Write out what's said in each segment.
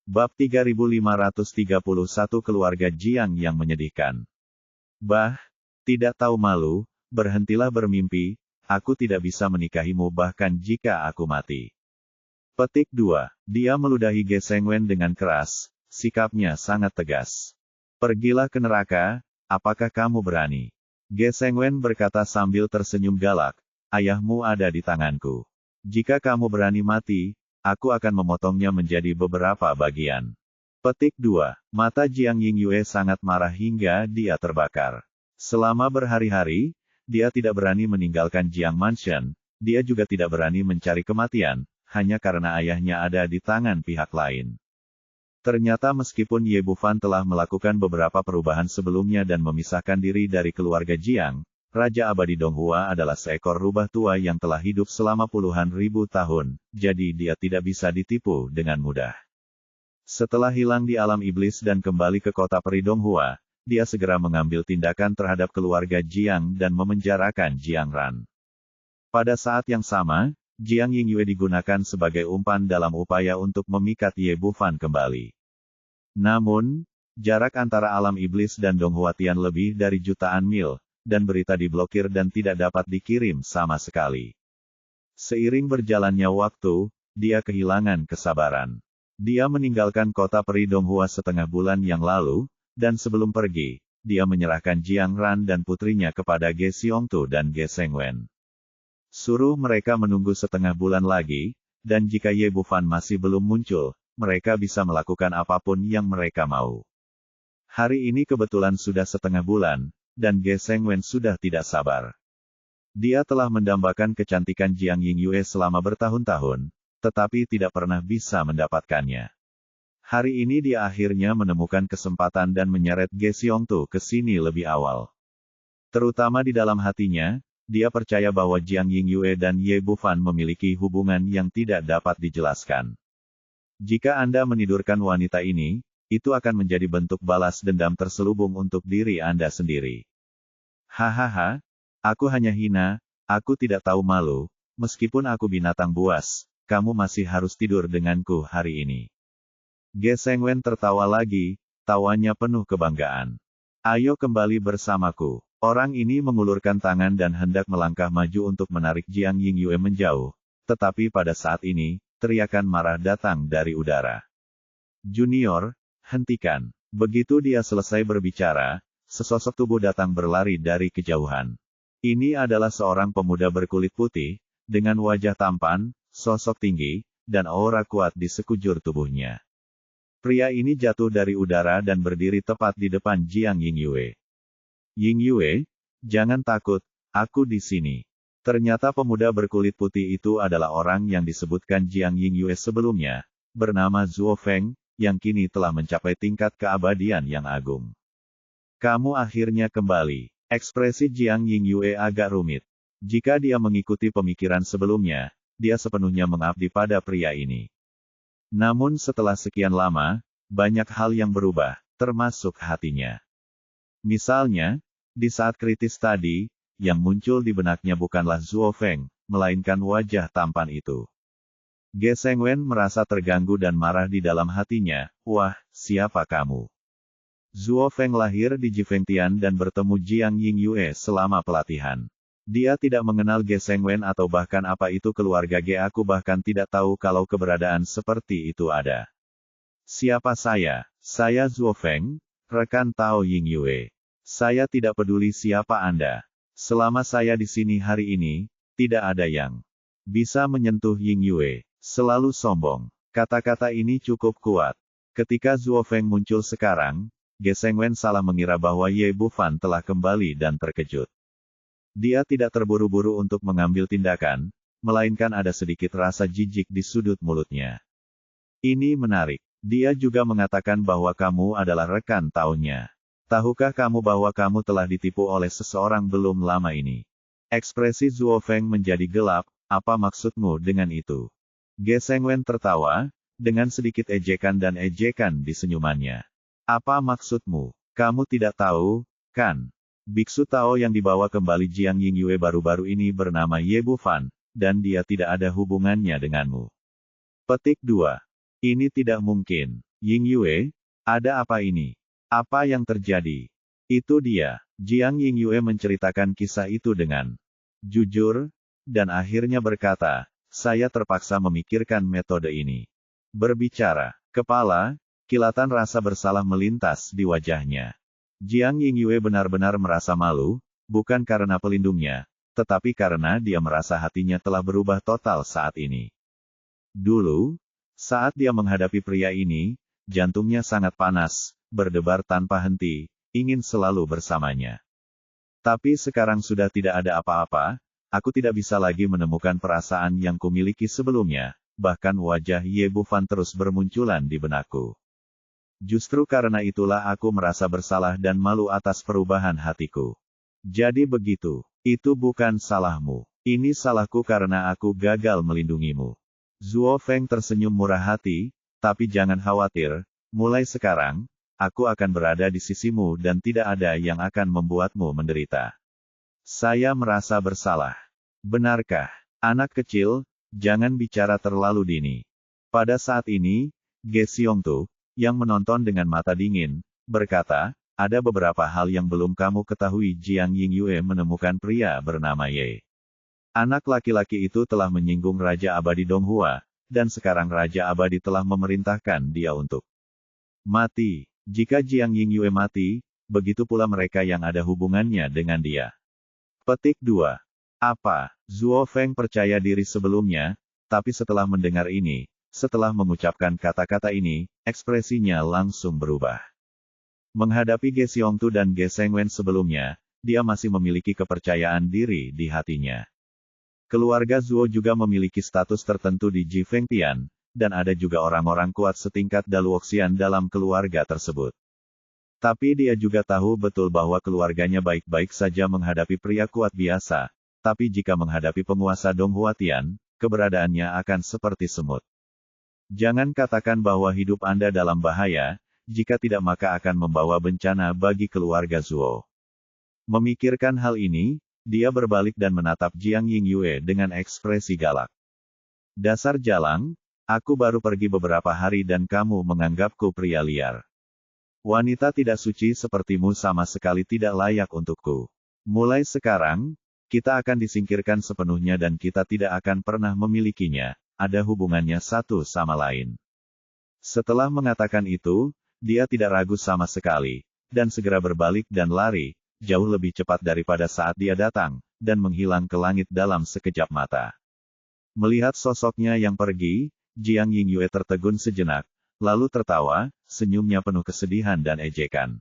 Bab 3531 Keluarga Jiang yang menyedihkan. Bah, tidak tahu malu, berhentilah bermimpi, aku tidak bisa menikahimu bahkan jika aku mati. Petik 2. Dia meludahi Ge Sengwen dengan keras, sikapnya sangat tegas. Pergilah ke neraka, apakah kamu berani? Ge Sengwen berkata sambil tersenyum galak, ayahmu ada di tanganku. Jika kamu berani mati, aku akan memotongnya menjadi beberapa bagian. Petik 2. Mata Jiang Yingyue sangat marah hingga dia terbakar. Selama berhari-hari, dia tidak berani meninggalkan Jiang Mansion, dia juga tidak berani mencari kematian, hanya karena ayahnya ada di tangan pihak lain. Ternyata meskipun Ye Bufan telah melakukan beberapa perubahan sebelumnya dan memisahkan diri dari keluarga Jiang, Raja Abadi Donghua adalah seekor rubah tua yang telah hidup selama puluhan ribu tahun, jadi dia tidak bisa ditipu dengan mudah. Setelah hilang di alam iblis dan kembali ke kota peri Donghua, dia segera mengambil tindakan terhadap keluarga Jiang dan memenjarakan Jiang Ran. Pada saat yang sama, Jiang Yingyue digunakan sebagai umpan dalam upaya untuk memikat Ye Bufan kembali. Namun, jarak antara alam iblis dan Donghua Tian lebih dari jutaan mil, dan berita diblokir dan tidak dapat dikirim sama sekali. Seiring berjalannya waktu, dia kehilangan kesabaran. Dia meninggalkan kota peri Donghua setengah bulan yang lalu, dan sebelum pergi, dia menyerahkan Jiang Ran dan putrinya kepada Ge Xiongtu dan Ge Sengwen. Suruh mereka menunggu setengah bulan lagi, dan jika Ye Bufan masih belum muncul, mereka bisa melakukan apapun yang mereka mau. Hari ini kebetulan sudah setengah bulan, dan Ge Sengwen sudah tidak sabar. Dia telah mendambakan kecantikan Jiang Yingyue selama bertahun-tahun, tetapi tidak pernah bisa mendapatkannya. Hari ini dia akhirnya menemukan kesempatan dan menyeret Ge Xiongtu ke sini lebih awal. Terutama di dalam hatinya, dia percaya bahwa Jiang Yingyue dan Ye Bufan memiliki hubungan yang tidak dapat dijelaskan. Jika Anda menidurkan wanita ini, itu akan menjadi bentuk balas dendam terselubung untuk diri Anda sendiri. Hahaha, aku hanya hina, aku tidak tahu malu, meskipun aku binatang buas, kamu masih harus tidur denganku hari ini. Ge Sengwen tertawa lagi, tawanya penuh kebanggaan. Ayo kembali bersamaku. Orang ini mengulurkan tangan dan hendak melangkah maju untuk menarik Jiang Yingyue menjauh, tetapi pada saat ini, teriakan marah datang dari udara. Junior, hentikan. Begitu dia selesai berbicara, sesosok tubuh datang berlari dari kejauhan. Ini adalah seorang pemuda berkulit putih, dengan wajah tampan, sosok tinggi, dan aura kuat di sekujur tubuhnya. Pria ini jatuh dari udara dan berdiri tepat di depan Jiang Yingyue. Yingyue, jangan takut, aku di sini. Ternyata pemuda berkulit putih itu adalah orang yang disebutkan Jiang Yingyue sebelumnya, bernama Zuo Feng, yang kini telah mencapai tingkat keabadian yang agung. Kamu akhirnya kembali. Ekspresi Jiang Yingyue agak rumit. Jika dia mengikuti pemikiran sebelumnya, dia sepenuhnya mengabdi pada pria ini. Namun setelah sekian lama, banyak hal yang berubah, termasuk hatinya. Misalnya, di saat kritis tadi, yang muncul di benaknya bukanlah Zuo Feng, melainkan wajah tampan itu. Ge Sengwen merasa terganggu dan marah di dalam hatinya, wah, siapa kamu? Zuo Feng lahir di Jifengtian dan bertemu Jiang Yingyue selama pelatihan. Dia tidak mengenal Ge Sengwen atau bahkan apa itu keluarga Ge, aku bahkan tidak tahu kalau keberadaan seperti itu ada. Siapa saya? Saya Zuo Feng, rekan Tao Yingyue. Saya tidak peduli siapa Anda. Selama saya di sini hari ini, tidak ada yang bisa menyentuh Yingyue. Selalu sombong. Kata-kata ini cukup kuat. Ketika Zuo Feng muncul sekarang, Ge Sengwen salah mengira bahwa Ye Bufan telah kembali dan terkejut. Dia tidak terburu-buru untuk mengambil tindakan, melainkan ada sedikit rasa jijik di sudut mulutnya. Ini menarik. Dia juga mengatakan bahwa kamu adalah rekan Tao-nya. Tahukah kamu bahwa kamu telah ditipu oleh seseorang belum lama ini? Ekspresi Zuo Feng menjadi gelap, apa maksudmu dengan itu? Ge Sengwen tertawa, dengan sedikit ejekan dan ejekan di senyumannya. Apa maksudmu? Kamu tidak tahu, kan? Biksu Tao yang dibawa kembali Jiang Yingyue baru-baru ini bernama Ye Bufan, dan dia tidak ada hubungannya denganmu. Petik 2. Ini tidak mungkin. Ying Yue, ada apa ini? Apa yang terjadi? Itu dia. Jiang Ying Yue menceritakan kisah itu dengan jujur, dan akhirnya berkata, saya terpaksa memikirkan metode ini. Berbicara, kepala, kilatan rasa bersalah melintas di wajahnya. Jiang Ying Yue benar-benar merasa malu, bukan karena pelindungnya, tetapi karena dia merasa hatinya telah berubah total saat ini. Dulu, saat dia menghadapi pria ini, jantungnya sangat panas, berdebar tanpa henti, ingin selalu bersamanya. Tapi sekarang sudah tidak ada apa-apa, aku tidak bisa lagi menemukan perasaan yang kumiliki sebelumnya, bahkan wajah Ye Bufan terus bermunculan di benakku. Justru karena itulah aku merasa bersalah dan malu atas perubahan hatiku. Jadi begitu, itu bukan salahmu. Ini salahku karena aku gagal melindungimu. Zuo Feng tersenyum murah hati, tapi jangan khawatir, mulai sekarang, aku akan berada di sisimu dan tidak ada yang akan membuatmu menderita. Saya merasa bersalah. Benarkah? Anak kecil, jangan bicara terlalu dini. Pada saat ini, Ge Xiongtu, yang menonton dengan mata dingin, berkata, ada beberapa hal yang belum kamu ketahui. Jiang Ying Yue menemukan pria bernama Ye. Anak laki-laki itu telah menyinggung Raja Abadi Donghua, dan sekarang Raja Abadi telah memerintahkan dia untuk mati. Jika Jiang Ying Yue mati, begitu pula mereka yang ada hubungannya dengan dia. Petik 2. Apa? Zuo Feng percaya diri sebelumnya, tapi setelah mendengar ini, setelah mengucapkan kata-kata ini, ekspresinya langsung berubah. Menghadapi Ge Xiongtu dan Ge Sengwen sebelumnya, dia masih memiliki kepercayaan diri di hatinya. Keluarga Zuo juga memiliki status tertentu di Ji Fengtian, dan ada juga orang-orang kuat setingkat Daluoxian dalam keluarga tersebut. Tapi dia juga tahu betul bahwa keluarganya baik-baik saja menghadapi pria kuat biasa, tapi jika menghadapi penguasa Donghua Tian, keberadaannya akan seperti semut. Jangan katakan bahwa hidup Anda dalam bahaya, jika tidak maka akan membawa bencana bagi keluarga Zuo. Memikirkan hal ini, dia berbalik dan menatap Jiang Ying Yue dengan ekspresi galak. Dasar jalang, aku baru pergi beberapa hari dan kamu menganggapku pria liar. Wanita tidak suci sepertimu sama sekali tidak layak untukku. Mulai sekarang, kita akan disingkirkan sepenuhnya dan kita tidak akan pernah memilikinya, ada hubungannya satu sama lain. Setelah mengatakan itu, dia tidak ragu sama sekali, dan segera berbalik dan lari, jauh lebih cepat daripada saat dia datang, dan menghilang ke langit dalam sekejap mata. Melihat sosoknya yang pergi, Jiang Ying Yue tertegun sejenak, lalu tertawa, senyumnya penuh kesedihan dan ejekan.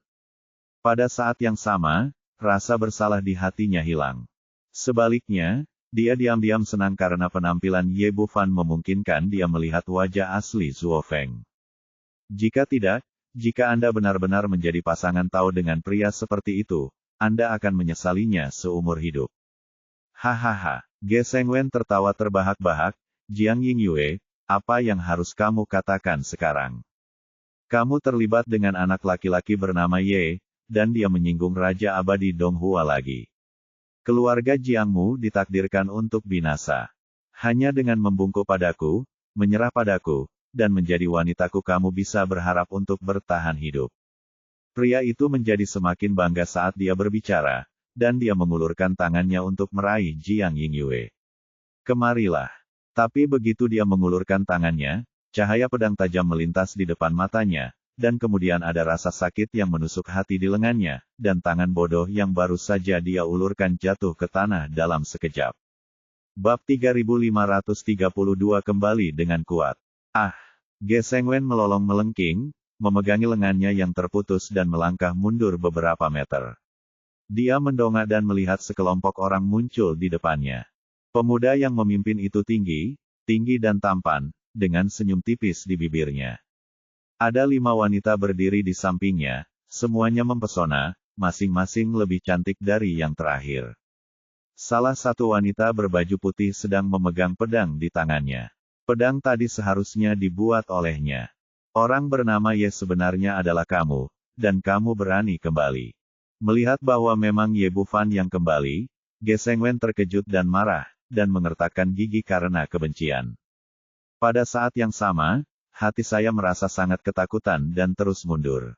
Pada saat yang sama, rasa bersalah di hatinya hilang. Sebaliknya, dia diam-diam senang karena penampilan Ye Bufan memungkinkan dia melihat wajah asli Zuo Feng. Jika tidak, jika Anda benar-benar menjadi pasangan Tao dengan pria seperti itu, Anda akan menyesalinya seumur hidup. Hahaha, Ge Sengwen tertawa terbahak-bahak, Jiang Ying Yue, apa yang harus kamu katakan sekarang? Kamu terlibat dengan anak laki-laki bernama Ye, dan dia menyinggung Raja Abadi Donghua lagi. Keluarga Jiangmu ditakdirkan untuk binasa. Hanya dengan membungkuk padaku, menyerah padaku, dan menjadi wanitaku kamu bisa berharap untuk bertahan hidup. Pria itu menjadi semakin bangga saat dia berbicara, dan dia mengulurkan tangannya untuk meraih Jiang Ying Yue. Kemarilah. Tapi begitu dia mengulurkan tangannya, cahaya pedang tajam melintas di depan matanya, dan kemudian ada rasa sakit yang menusuk hati di lengannya, dan tangan bodoh yang baru saja dia ulurkan jatuh ke tanah dalam sekejap. Bab 3532 kembali dengan kuat. Ah! Ge Sengwen melolong melengking, memegangi lengannya yang terputus dan melangkah mundur beberapa meter. Dia mendongak dan melihat sekelompok orang muncul di depannya. Pemuda yang memimpin itu tinggi dan tampan, dengan senyum tipis di bibirnya. Ada 5 wanita berdiri di sampingnya, semuanya mempesona, masing-masing lebih cantik dari yang terakhir. Salah satu wanita berbaju putih sedang memegang pedang di tangannya. Pedang tadi seharusnya dibuat olehnya. Orang bernama Ye sebenarnya adalah kamu, dan kamu berani kembali. Melihat bahwa memang Ye Bufan yang kembali, Ge Sengwen terkejut dan marah, dan mengertakkan gigi karena kebencian. Pada saat yang sama, hati saya merasa sangat ketakutan dan terus mundur.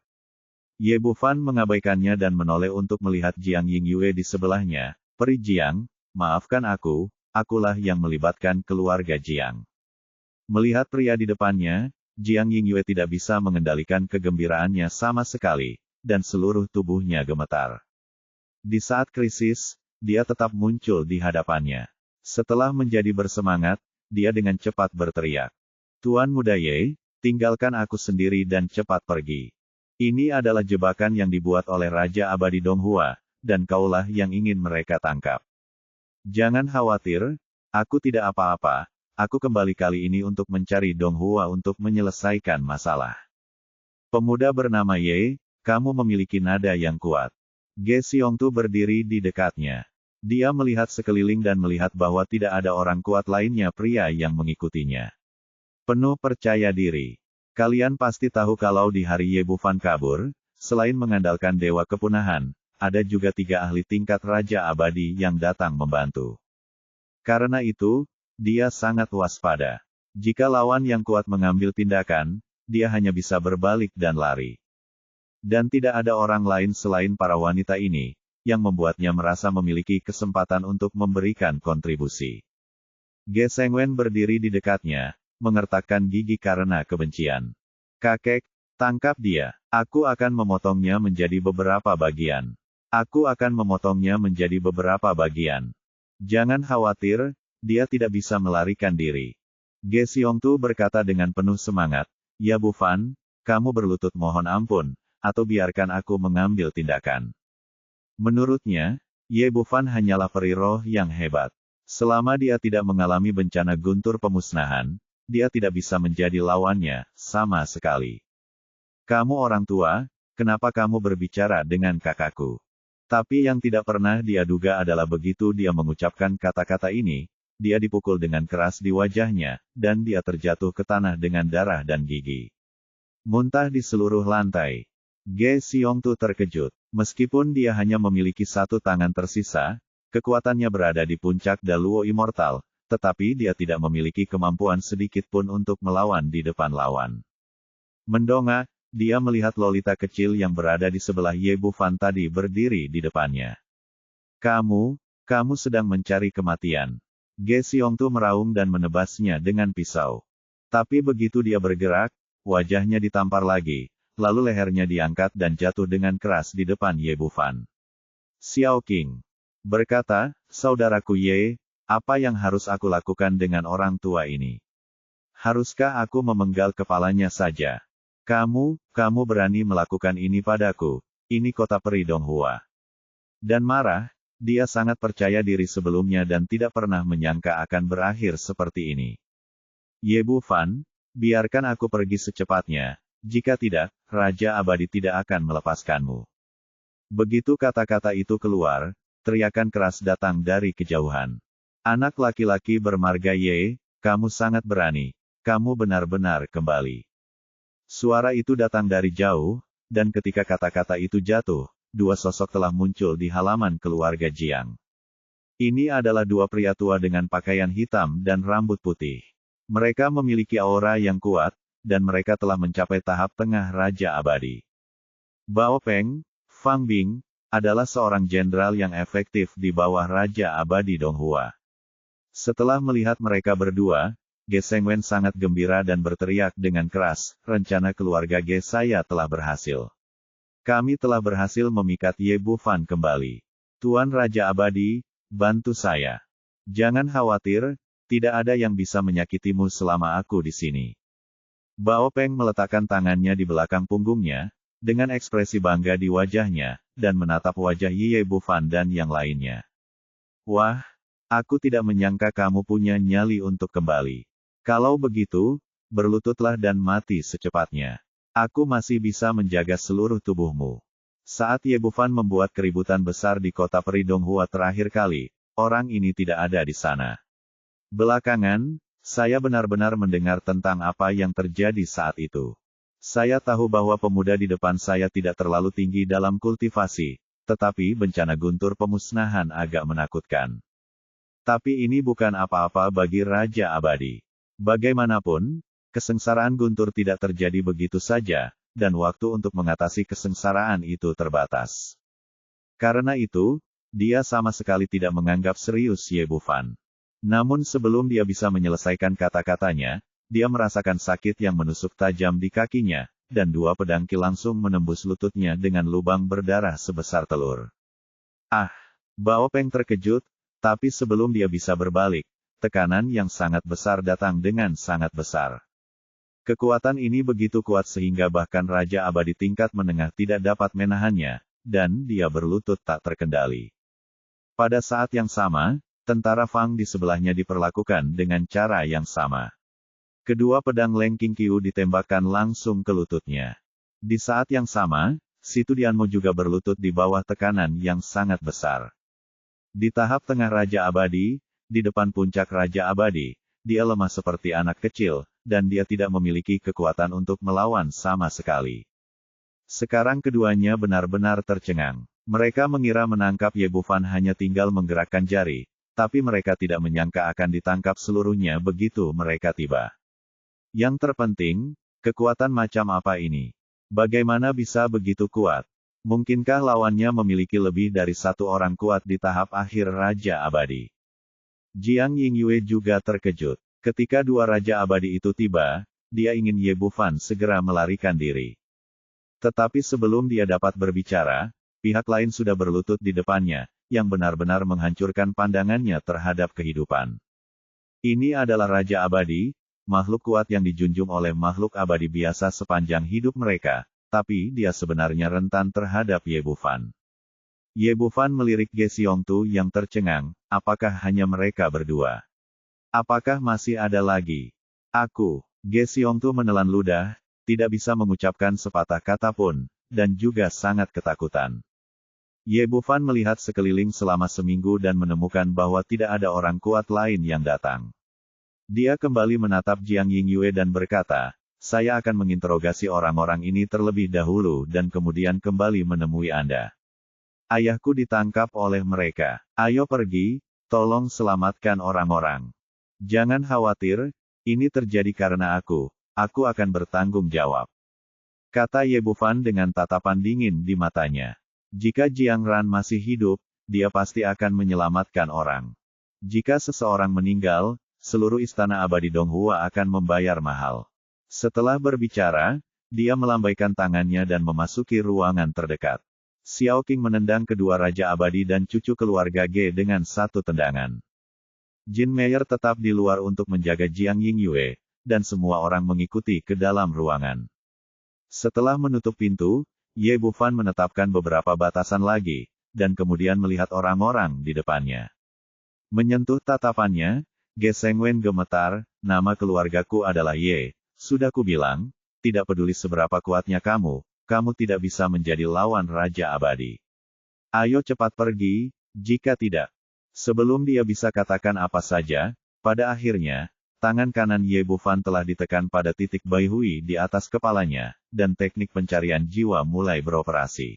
Ye Bufan mengabaikannya dan menoleh untuk melihat Jiang Yingyue di sebelahnya. Peri Jiang, maafkan aku, akulah yang melibatkan keluarga Jiang. Melihat pria di depannya, Jiang Yingyue tidak bisa mengendalikan kegembiraannya sama sekali, dan seluruh tubuhnya gemetar. Di saat krisis, dia tetap muncul di hadapannya. Setelah menjadi bersemangat, dia dengan cepat berteriak. Tuan Muda Ye, tinggalkan aku sendiri dan cepat pergi. Ini adalah jebakan yang dibuat oleh Raja Abadi Donghua, dan kaulah yang ingin mereka tangkap. Jangan khawatir, aku tidak apa-apa, aku kembali kali ini untuk mencari Donghua untuk menyelesaikan masalah. Pemuda bernama Ye, kamu memiliki nada yang kuat. Ge Xiongtu berdiri di dekatnya. Dia melihat sekeliling dan melihat bahwa tidak ada orang kuat lainnya pria yang mengikutinya. Penuh percaya diri. Kalian pasti tahu kalau di hari Ye Bufan kabur, selain mengandalkan Dewa Kepunahan, ada juga 3 ahli tingkat Raja Abadi yang datang membantu. Karena itu, dia sangat waspada. Jika lawan yang kuat mengambil tindakan, dia hanya bisa berbalik dan lari. Dan tidak ada orang lain selain para wanita ini, yang membuatnya merasa memiliki kesempatan untuk memberikan kontribusi. Ge Sengwen berdiri di dekatnya, mengertakkan gigi karena kebencian. Kakek, tangkap dia. Aku akan memotongnya menjadi beberapa bagian. Aku akan memotongnya menjadi beberapa bagian. Jangan khawatir, dia tidak bisa melarikan diri. Ge Xiongtu berkata dengan penuh semangat, Ya Bufan, kamu berlutut mohon ampun, atau biarkan aku mengambil tindakan. Menurutnya, Ye Bufan hanyalah peri roh yang hebat. Selama dia tidak mengalami bencana guntur pemusnahan, dia tidak bisa menjadi lawannya, sama sekali. Kamu orang tua, kenapa kamu berbicara dengan kakakku? Tapi yang tidak pernah dia duga adalah begitu dia mengucapkan kata-kata ini, dia dipukul dengan keras di wajahnya, dan dia terjatuh ke tanah dengan darah dan gigi. Muntah di seluruh lantai. Ge Xiongtu terkejut. Meskipun dia hanya memiliki 1 tangan tersisa, kekuatannya berada di puncak Daluo Immortal, tetapi dia tidak memiliki kemampuan sedikit pun untuk melawan di depan lawan. Mendongak, dia melihat Lolita kecil yang berada di sebelah Ye Bufan tadi berdiri di depannya. Kamu sedang mencari kematian. Ge Xiongtu meraung dan menebasnya dengan pisau. Tapi begitu dia bergerak, wajahnya ditampar lagi, lalu lehernya diangkat dan jatuh dengan keras di depan Ye Bufan. Xiao Qing berkata, saudaraku Ye, apa yang harus aku lakukan dengan orang tua ini? Haruskah aku memenggal kepalanya saja? Kamu berani melakukan ini padaku, ini kota peri Donghua. Dan marah, dia sangat percaya diri sebelumnya dan tidak pernah menyangka akan berakhir seperti ini. Ye Bufan, biarkan aku pergi secepatnya. Jika tidak, Raja Abadi tidak akan melepaskanmu. Begitu kata-kata itu keluar, teriakan keras datang dari kejauhan. Anak laki-laki bermarga Ye, kamu sangat berani, kamu benar-benar kembali. Suara itu datang dari jauh, dan ketika kata-kata itu jatuh, 2 sosok telah muncul di halaman keluarga Jiang. Ini adalah 2 pria tua dengan pakaian hitam dan rambut putih. Mereka memiliki aura yang kuat, dan mereka telah mencapai tahap tengah Raja Abadi. Bao Peng, Fang Bing, adalah seorang jenderal yang efektif di bawah Raja Abadi Donghua. Setelah melihat mereka berdua, Ge Sengwen sangat gembira dan berteriak dengan keras, rencana keluarga Ge saya telah berhasil. Kami telah berhasil memikat Ye Bufan kembali. Tuan Raja Abadi, bantu saya. Jangan khawatir, tidak ada yang bisa menyakitimu selama aku di sini. Bao Peng meletakkan tangannya di belakang punggungnya, dengan ekspresi bangga di wajahnya, dan menatap wajah Ye Bufan dan yang lainnya. Wah, aku tidak menyangka kamu punya nyali untuk kembali. Kalau begitu, berlututlah dan mati secepatnya. Aku masih bisa menjaga seluruh tubuhmu. Saat Ye Bufan membuat keributan besar di kota peri Donghua terakhir kali, orang ini tidak ada di sana. Belakangan, saya benar-benar mendengar tentang apa yang terjadi saat itu. Saya tahu bahwa pemuda di depan saya tidak terlalu tinggi dalam kultivasi, tetapi bencana guntur pemusnahan agak menakutkan. Tapi ini bukan apa-apa bagi Raja Abadi. Bagaimanapun, Kesengsaraan Guntur tidak terjadi begitu saja, dan waktu untuk mengatasi kesengsaraan itu terbatas. Karena itu, dia sama sekali tidak menganggap serius Ye Bufan. Namun sebelum dia bisa menyelesaikan kata-katanya, dia merasakan sakit yang menusuk tajam di kakinya, dan dua pedangki langsung menembus lututnya dengan lubang berdarah sebesar telur. Ah! Bao Peng terkejut, tapi sebelum dia bisa berbalik, tekanan yang sangat besar datang dengan sangat besar. Kekuatan ini begitu kuat sehingga bahkan Raja Abadi tingkat menengah tidak dapat menahannya, dan dia berlutut tak terkendali. Pada saat yang sama, tentara Fang di sebelahnya diperlakukan dengan cara yang sama. Kedua pedang Leng Qingqiu ditembakkan langsung ke lututnya. Di saat yang sama, Si Tudianmo juga berlutut di bawah tekanan yang sangat besar. Di tahap tengah Raja Abadi, di depan puncak Raja Abadi, dia lemah seperti anak kecil, dan dia tidak memiliki kekuatan untuk melawan sama sekali. Sekarang keduanya benar-benar tercengang. Mereka mengira menangkap Ye Bufan hanya tinggal menggerakkan jari, tapi mereka tidak menyangka akan ditangkap seluruhnya begitu mereka tiba. Yang terpenting, kekuatan macam apa ini? Bagaimana bisa begitu kuat? Mungkinkah lawannya memiliki lebih dari satu orang kuat di tahap akhir Raja Abadi? Jiang Yingyue juga terkejut. Ketika dua Raja Abadi itu tiba, dia ingin Ye Bufan segera melarikan diri. Tetapi sebelum dia dapat berbicara, pihak lain sudah berlutut di depannya, yang benar-benar menghancurkan pandangannya terhadap kehidupan. Ini adalah Raja Abadi, makhluk kuat yang dijunjung oleh makhluk abadi biasa sepanjang hidup mereka, tapi dia sebenarnya rentan terhadap Ye Bufan. Ye Bufan melirik Ge Xiongtu yang tercengang, apakah hanya mereka berdua? Apakah masih ada lagi? Aku, Ge Xiongtu menelan ludah, tidak bisa mengucapkan sepatah kata pun, dan juga sangat ketakutan. Ye Bufan melihat sekeliling selama seminggu dan menemukan bahwa tidak ada orang kuat lain yang datang. Dia kembali menatap Jiang Yingyue dan berkata, saya akan menginterogasi orang-orang ini terlebih dahulu dan kemudian kembali menemui Anda. Ayahku ditangkap oleh mereka. Ayo pergi, tolong selamatkan orang-orang. Jangan khawatir, ini terjadi karena aku akan bertanggung jawab. Kata Ye Bufan dengan tatapan dingin di matanya. Jika Jiang Ran masih hidup, dia pasti akan menyelamatkan orang. Jika seseorang meninggal, seluruh istana abadi Donghua akan membayar mahal. Setelah berbicara, dia melambaikan tangannya dan memasuki ruangan terdekat. Xiao Qing menendang kedua Raja Abadi dan cucu keluarga Ge dengan satu tendangan. Jin Meier tetap di luar untuk menjaga Jiang Yingyue, dan semua orang mengikuti ke dalam ruangan. Setelah menutup pintu, Ye Bufan menetapkan beberapa batasan lagi, dan kemudian melihat orang-orang di depannya. Menyentuh tatapannya, Ge Sengwen gemetar, nama keluargaku adalah Ye. Sudah kubilang, tidak peduli seberapa kuatnya kamu tidak bisa menjadi lawan Raja Abadi. Ayo cepat pergi, jika tidak. Sebelum dia bisa katakan apa saja, pada akhirnya, tangan kanan Ye Bufan telah ditekan pada titik Bai Hui di atas kepalanya, dan teknik pencarian jiwa mulai beroperasi.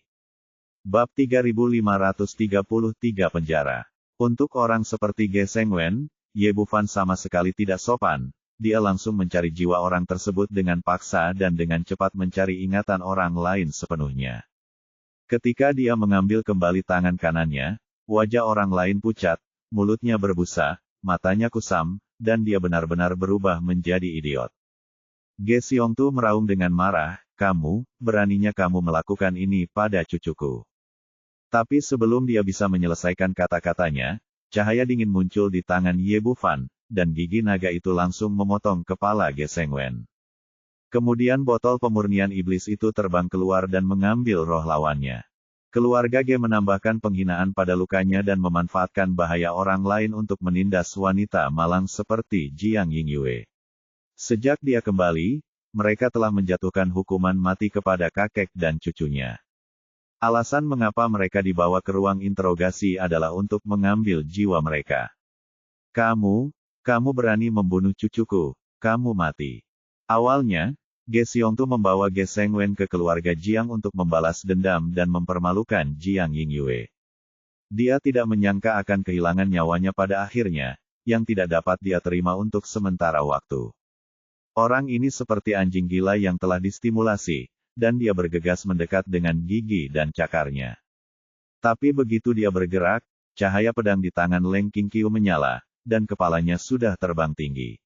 Bab 3533 Penjara. Untuk orang seperti Ge Sengwen, Ye Bufan sama sekali tidak sopan. Dia langsung mencari jiwa orang tersebut dengan paksa dan dengan cepat mencari ingatan orang lain sepenuhnya. Ketika dia mengambil kembali tangan kanannya, wajah orang lain pucat, mulutnya berbusa, matanya kusam, dan dia benar-benar berubah menjadi idiot. Ge Xiongtu meraung dengan marah, beraninya kamu melakukan ini pada cucuku. Tapi sebelum dia bisa menyelesaikan kata-katanya, cahaya dingin muncul di tangan Ye Bufan, dan gigi naga itu langsung memotong kepala Ge Sengwen. Kemudian botol pemurnian iblis itu terbang keluar dan mengambil roh lawannya. Keluarga Ge menambahkan penghinaan pada lukanya dan memanfaatkan bahaya orang lain untuk menindas wanita malang seperti Jiang Yingyue. Sejak dia kembali, mereka telah menjatuhkan hukuman mati kepada kakek dan cucunya. Alasan mengapa mereka dibawa ke ruang interogasi adalah untuk mengambil jiwa mereka. Kamu berani membunuh cucuku, kamu mati. Awalnya, Ge Xiongtu membawa Ge Sengwen ke keluarga Jiang untuk membalas dendam dan mempermalukan Jiang Yingyue. Dia tidak menyangka akan kehilangan nyawanya pada akhirnya, yang tidak dapat dia terima untuk sementara waktu. Orang ini seperti anjing gila yang telah distimulasi, dan dia bergegas mendekat dengan gigi dan cakarnya. Tapi begitu dia bergerak, cahaya pedang di tangan Leng Qingqiu menyala, dan kepalanya sudah terbang tinggi.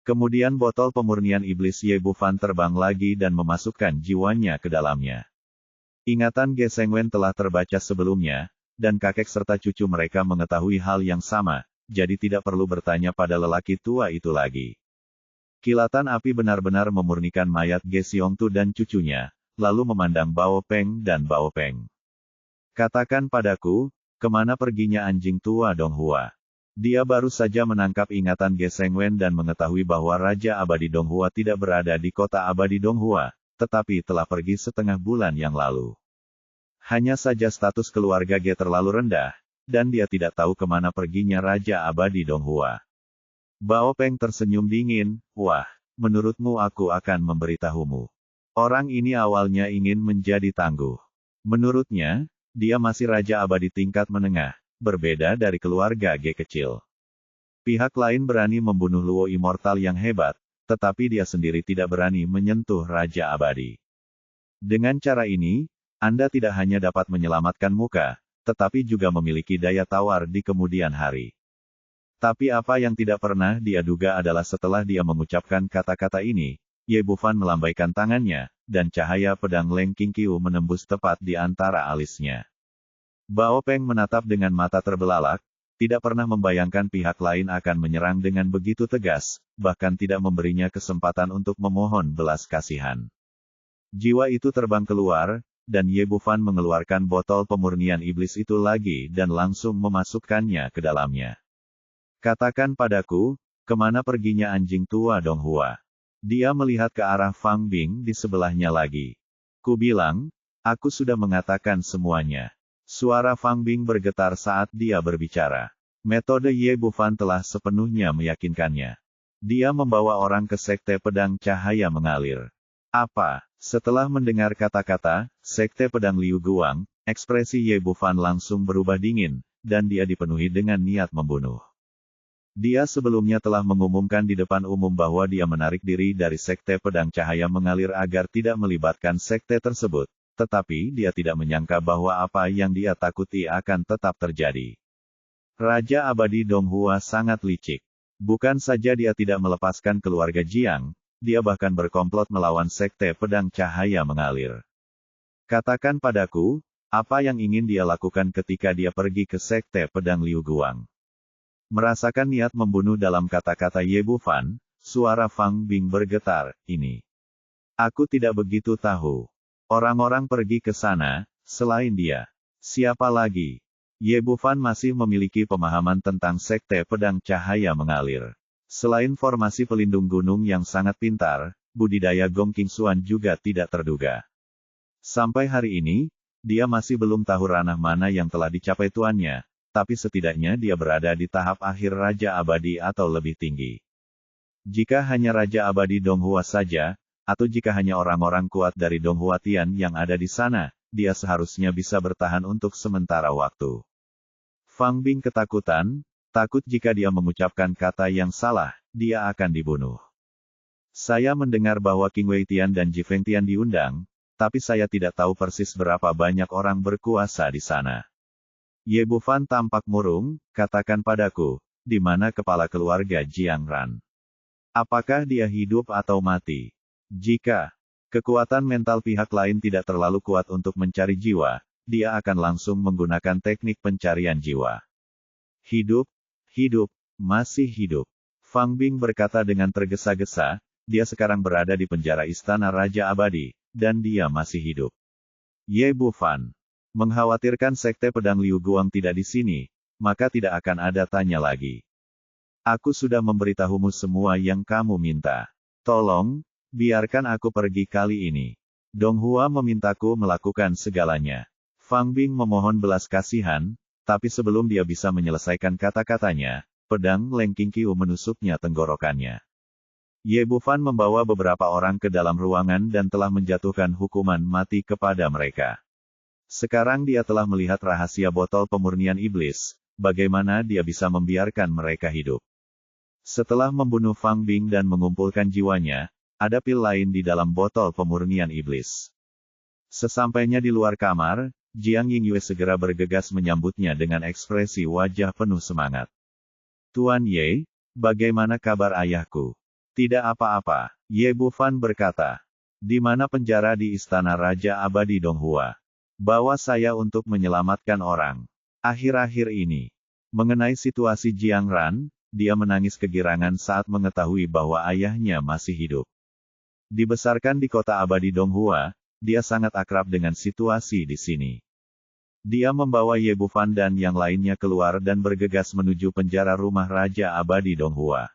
Kemudian botol pemurnian iblis Ye Bufan terbang lagi dan memasukkan jiwanya ke dalamnya. Ingatan Ge Sengwen telah terbaca sebelumnya, dan kakek serta cucu mereka mengetahui hal yang sama, jadi tidak perlu bertanya pada lelaki tua itu lagi. Kilatan api benar-benar memurnikan mayat Ge Xiongtu dan cucunya, lalu memandang Bao Peng dan Bao Peng. Katakan padaku, kemana perginya anjing tua Donghua? Dia baru saja menangkap ingatan Ge Sengwen dan mengetahui bahwa Raja Abadi Donghua tidak berada di kota Abadi Donghua, tetapi telah pergi setengah bulan yang lalu. Hanya saja status keluarga Ge terlalu rendah, dan dia tidak tahu kemana perginya Raja Abadi Donghua. Bao Peng tersenyum dingin, wah, menurutmu aku akan memberitahumu. Orang ini awalnya ingin menjadi tangguh. Menurutnya, dia masih Raja Abadi tingkat menengah, berbeda dari keluarga Ge kecil. Pihak lain berani membunuh Luo Immortal yang hebat, tetapi dia sendiri tidak berani menyentuh Raja Abadi. Dengan cara ini, Anda tidak hanya dapat menyelamatkan muka, tetapi juga memiliki daya tawar di kemudian hari. Tapi apa yang tidak pernah dia duga adalah setelah dia mengucapkan kata-kata ini, Ye Bufan melambaikan tangannya, dan cahaya pedang Leng Qingqiu menembus tepat di antara alisnya. Bao Peng menatap dengan mata terbelalak, tidak pernah membayangkan pihak lain akan menyerang dengan begitu tegas, bahkan tidak memberinya kesempatan untuk memohon belas kasihan. Jiwa itu terbang keluar, dan Ye Bufan mengeluarkan botol pemurnian iblis itu lagi dan langsung memasukkannya ke dalamnya. Katakan padaku, kemana perginya anjing tua Donghua? Dia melihat ke arah Fang Bing di sebelahnya lagi. Ku bilang, aku sudah mengatakan semuanya. Suara Fang Bing bergetar saat dia berbicara. Metode Ye Bufan telah sepenuhnya meyakinkannya. Dia membawa orang ke Sekte Pedang Cahaya Mengalir. Apa? Setelah mendengar kata-kata, Sekte Pedang Liu Guang, ekspresi Ye Bufan langsung berubah dingin, dan dia dipenuhi dengan niat membunuh. Dia sebelumnya telah mengumumkan di depan umum bahwa dia menarik diri dari Sekte Pedang Cahaya Mengalir agar tidak melibatkan sekte tersebut, tetapi dia tidak menyangka bahwa apa yang dia takuti akan tetap terjadi. Raja Abadi Donghua sangat licik. Bukan saja dia tidak melepaskan keluarga Jiang, dia bahkan berkomplot melawan Sekte Pedang Cahaya Mengalir. Katakan padaku, apa yang ingin dia lakukan ketika dia pergi ke Sekte Pedang Liu Guang? Merasakan niat membunuh dalam kata-kata Ye Bufan, suara Fang Bing bergetar, ini. Aku tidak begitu tahu. Orang-orang pergi ke sana, selain dia. Siapa lagi? Ye Bufan masih memiliki pemahaman tentang Sekte Pedang Cahaya Mengalir. Selain formasi pelindung gunung yang sangat pintar, budidaya Gong Qingxuan juga tidak terduga. Sampai hari ini, dia masih belum tahu ranah mana yang telah dicapai tuannya, tapi setidaknya dia berada di tahap akhir Raja Abadi atau lebih tinggi. Jika hanya Raja Abadi Donghua saja, atau jika hanya orang-orang kuat dari Donghua Tian yang ada di sana, dia seharusnya bisa bertahan untuk sementara waktu. Fang Bing ketakutan, takut jika dia mengucapkan kata yang salah, dia akan dibunuh. Saya mendengar bahwa Qing Wei Tian dan Ji Feng Tian diundang, tapi saya tidak tahu persis berapa banyak orang berkuasa di sana. Ye Bufan tampak murung, katakan padaku, di mana kepala keluarga Jiang Ran? Apakah dia hidup atau mati? Jika kekuatan mental pihak lain tidak terlalu kuat untuk mencari jiwa, dia akan langsung menggunakan teknik pencarian jiwa. Hidup, hidup, masih hidup. Fang Bing berkata dengan tergesa-gesa, dia sekarang berada di penjara Istana Raja Abadi, dan dia masih hidup. Ye Bufan, mengkhawatirkan Sekte Pedang Liu Guang tidak di sini, maka tidak akan ada tanya lagi. Aku sudah memberitahumu semua yang kamu minta. Tolong, biarkan aku pergi kali ini. Donghua memintaku melakukan segalanya. Fang Bing memohon belas kasihan, tapi sebelum dia bisa menyelesaikan kata-katanya, pedang Leng Qingqiu menusuknya tenggorokannya. Ye Bufan membawa beberapa orang ke dalam ruangan dan telah menjatuhkan hukuman mati kepada mereka. Sekarang dia telah melihat rahasia botol pemurnian iblis, bagaimana dia bisa membiarkan mereka hidup. Setelah membunuh Fang Bing dan mengumpulkan jiwanya, ada pil lain di dalam botol pemurnian iblis. Sesampainya di luar kamar, Jiang Yingyue segera bergegas menyambutnya dengan ekspresi wajah penuh semangat. Tuan Ye, bagaimana kabar ayahku? Tidak apa-apa, Ye Bufan berkata. Di mana penjara di Istana Raja Abadi Donghua? Bawa saya untuk menyelamatkan orang. Akhir-akhir ini. Mengenai situasi Jiang Ran, dia menangis kegirangan saat mengetahui bahwa ayahnya masih hidup. Dibesarkan di kota Abadi Donghua, dia sangat akrab dengan situasi di sini. Dia membawa Ye Bufan dan yang lainnya keluar dan bergegas menuju penjara rumah Raja Abadi Donghua.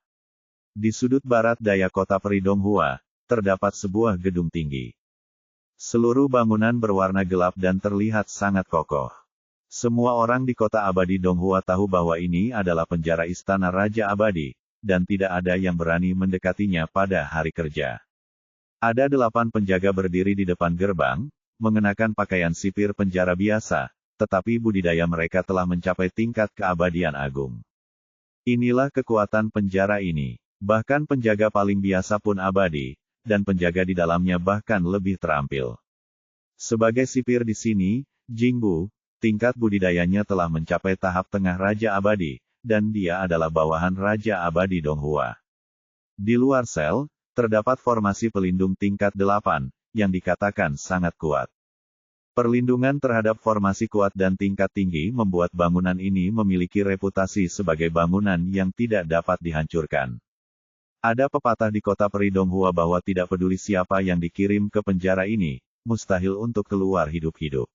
Di sudut barat daya kota Peri Donghua, terdapat sebuah gedung tinggi. Seluruh bangunan berwarna gelap dan terlihat sangat kokoh. Semua orang di kota Abadi Donghua tahu bahwa ini adalah penjara Istana Raja Abadi, dan tidak ada yang berani mendekatinya pada hari kerja. Ada 8 penjaga berdiri di depan gerbang, mengenakan pakaian sipir penjara biasa, tetapi budidaya mereka telah mencapai tingkat keabadian agung. Inilah kekuatan penjara ini. Bahkan penjaga paling biasa pun abadi, dan penjaga di dalamnya bahkan lebih terampil. Sebagai sipir di sini, Jingbu, tingkat budidayanya telah mencapai tahap tengah Raja Abadi, dan dia adalah bawahan Raja Abadi Donghua. Di luar sel, terdapat formasi pelindung tingkat 8, yang dikatakan sangat kuat. Perlindungan terhadap formasi kuat dan tingkat tinggi membuat bangunan ini memiliki reputasi sebagai bangunan yang tidak dapat dihancurkan. Ada pepatah di kota Peri Donghua bahwa tidak peduli siapa yang dikirim ke penjara ini, mustahil untuk keluar hidup-hidup.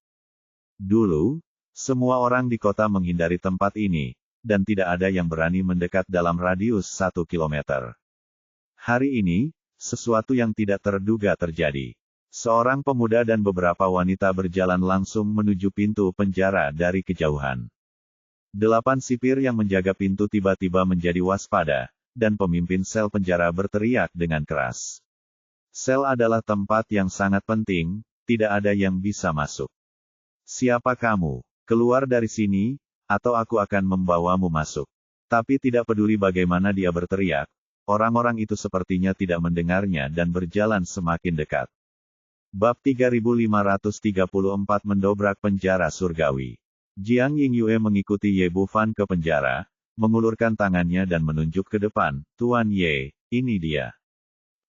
Dulu, semua orang di kota menghindari tempat ini, dan tidak ada yang berani mendekat dalam radius 1 kilometer. Hari ini, sesuatu yang tidak terduga terjadi. Seorang pemuda dan beberapa wanita berjalan langsung menuju pintu penjara dari kejauhan. 8 sipir yang menjaga pintu tiba-tiba menjadi waspada, dan pemimpin sel penjara berteriak dengan keras. Sel adalah tempat yang sangat penting, tidak ada yang bisa masuk. Siapa kamu? Keluar dari sini, atau aku akan membawamu masuk. Tapi tidak peduli bagaimana dia berteriak, orang-orang itu sepertinya tidak mendengarnya dan berjalan semakin dekat. Bab 3534 Mendobrak Penjara Surgawi. Jiang Yingyue mengikuti Ye Bufan ke penjara, mengulurkan tangannya dan menunjuk ke depan, Tuan Ye, ini dia.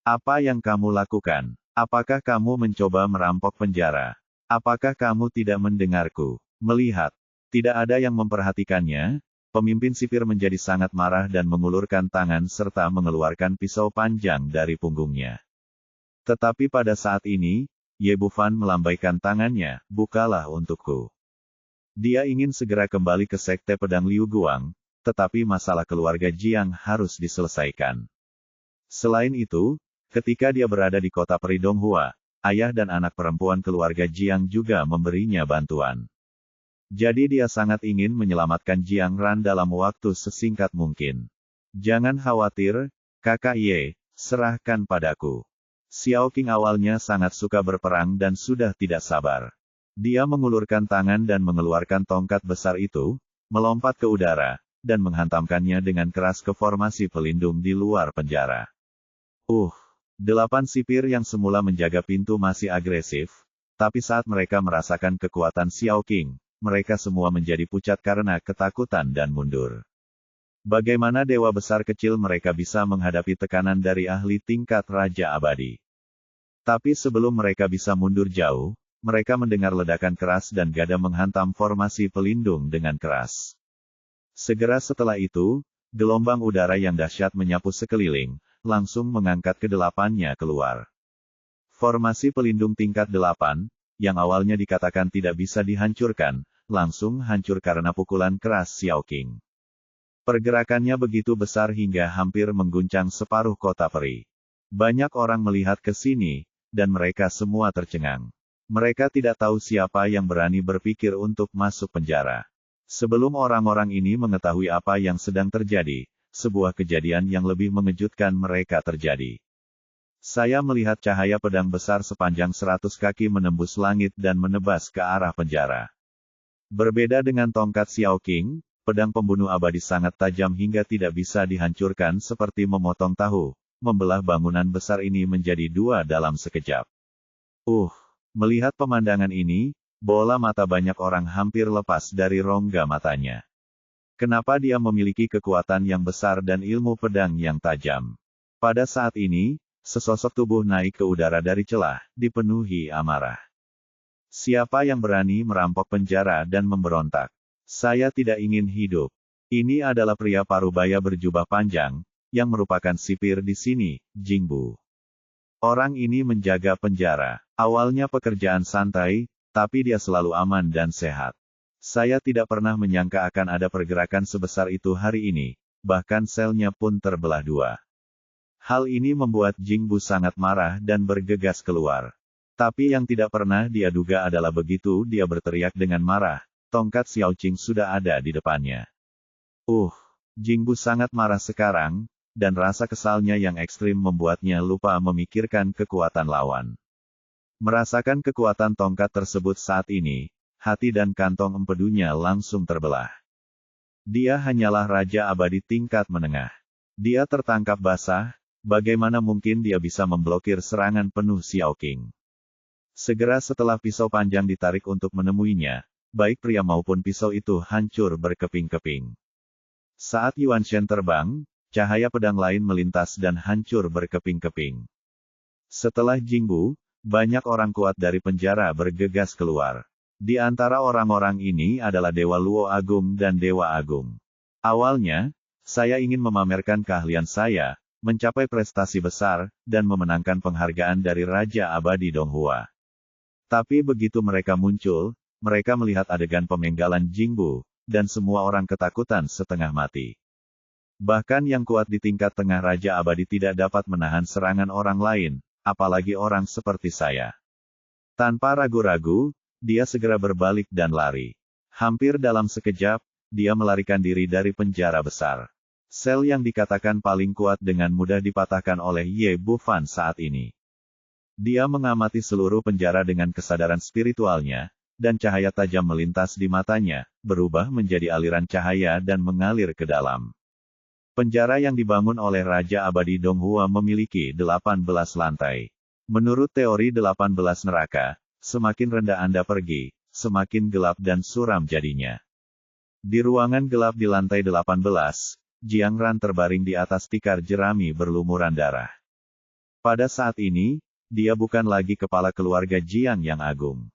Apa yang kamu lakukan? Apakah kamu mencoba merampok penjara? Apakah kamu tidak mendengarku? Melihat, tidak ada yang memperhatikannya, pemimpin sipir menjadi sangat marah dan mengulurkan tangan serta mengeluarkan pisau panjang dari punggungnya. Tetapi pada saat ini, Ye Bufan melambaikan tangannya, bukalah untukku. Dia ingin segera kembali ke sekte pedang Liu Guang, tetapi masalah keluarga Jiang harus diselesaikan. Selain itu, ketika dia berada di kota Peri Donghua, ayah dan anak perempuan keluarga Jiang juga memberinya bantuan. Jadi dia sangat ingin menyelamatkan Jiang Ran dalam waktu sesingkat mungkin. Jangan khawatir, kakak Ye, serahkan padaku. Xiao Qing awalnya sangat suka berperang dan sudah tidak sabar. Dia mengulurkan tangan dan mengeluarkan tongkat besar itu, melompat ke udara, dan menghantamkannya dengan keras ke formasi pelindung di luar penjara. 8 sipir yang semula menjaga pintu masih agresif, tapi saat mereka merasakan kekuatan Xiao Qing, mereka semua menjadi pucat karena ketakutan dan mundur. Bagaimana dewa besar kecil mereka bisa menghadapi tekanan dari ahli tingkat Raja Abadi? Tapi sebelum mereka bisa mundur jauh, mereka mendengar ledakan keras dan gada menghantam formasi pelindung dengan keras. Segera setelah itu, gelombang udara yang dahsyat menyapu sekeliling, langsung mengangkat kedelapannya keluar. Formasi pelindung tingkat 8, yang awalnya dikatakan tidak bisa dihancurkan, langsung hancur karena pukulan keras Xiao Qing. Pergerakannya begitu besar hingga hampir mengguncang separuh kota Peri. Banyak orang melihat ke sini, dan mereka semua tercengang. Mereka tidak tahu siapa yang berani berpikir untuk masuk penjara. Sebelum orang-orang ini mengetahui apa yang sedang terjadi, sebuah kejadian yang lebih mengejutkan mereka terjadi. Saya melihat cahaya pedang besar sepanjang 100 kaki menembus langit dan menebas ke arah penjara. Berbeda dengan tongkat Xiao Qing, pedang pembunuh abadi sangat tajam hingga tidak bisa dihancurkan seperti memotong tahu, membelah bangunan besar ini menjadi dua dalam sekejap. Melihat pemandangan ini, bola mata banyak orang hampir lepas dari rongga matanya. Kenapa dia memiliki kekuatan yang besar dan ilmu pedang yang tajam? Pada saat ini, sesosok tubuh naik ke udara dari celah, dipenuhi amarah. Siapa yang berani merampok penjara dan memberontak? Saya tidak ingin hidup. Ini adalah pria parubaya berjubah panjang, yang merupakan sipir di sini, Jingbu. Orang ini menjaga penjara. Awalnya pekerjaan santai, tapi dia selalu aman dan sehat. Saya tidak pernah menyangka akan ada pergerakan sebesar itu hari ini, bahkan selnya pun terbelah dua. Hal ini membuat Jingbu sangat marah dan bergegas keluar. Tapi yang tidak pernah dia duga adalah begitu dia berteriak dengan marah, tongkat Xiaoqing sudah ada di depannya. Jingbu sangat marah sekarang, dan rasa kesalnya yang ekstrim membuatnya lupa memikirkan kekuatan lawan. Merasakan kekuatan tongkat tersebut saat ini, hati dan kantong empedunya langsung terbelah. Dia hanyalah Raja Abadi tingkat menengah. Dia tertangkap basah, bagaimana mungkin dia bisa memblokir serangan penuh Xiaoqing? Segera setelah pisau panjang ditarik untuk menemuinya, baik pria maupun pisau itu hancur berkeping-keping. Saat Yuan Shen terbang, cahaya pedang lain melintas dan hancur berkeping-keping. Setelah Jingbu, banyak orang kuat dari penjara bergegas keluar. Di antara orang-orang ini adalah Dewa Luo Agung dan Dewa Agung. Awalnya, saya ingin memamerkan keahlian saya, mencapai prestasi besar, dan memenangkan penghargaan dari Raja Abadi Donghua. Tapi begitu mereka muncul, mereka melihat adegan pemenggalan Jingbu, dan semua orang ketakutan setengah mati. Bahkan yang kuat di tingkat tengah Raja Abadi tidak dapat menahan serangan orang lain, apalagi orang seperti saya. Tanpa ragu-ragu, dia segera berbalik dan lari. Hampir dalam sekejap, dia melarikan diri dari penjara besar. Sel yang dikatakan paling kuat dengan mudah dipatahkan oleh Ye Bufan saat ini. Dia mengamati seluruh penjara dengan kesadaran spiritualnya, dan cahaya tajam melintas di matanya, berubah menjadi aliran cahaya dan mengalir ke dalam. Penjara yang dibangun oleh Raja Abadi Donghua memiliki 18 lantai. Menurut teori 18 neraka, semakin rendah Anda pergi, semakin gelap dan suram jadinya. Di ruangan gelap di lantai 18, Jiang Ran terbaring di atas tikar jerami berlumuran darah. Pada saat ini, dia bukan lagi kepala keluarga Jiang yang agung.